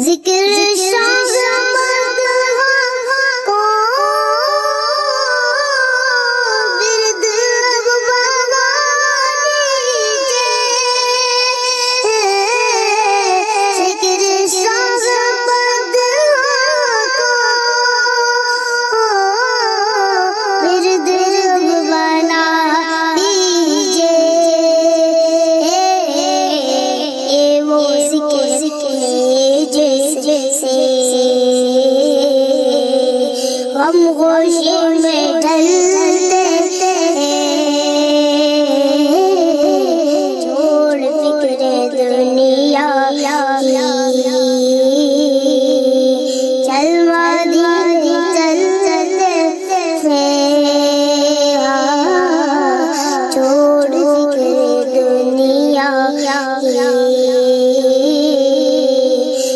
जिक्र शागमद को बिरद बना लीजिए। जिक्र शागमद को बिरद बना लीजिए। वो जिक्र जैसे हम खुश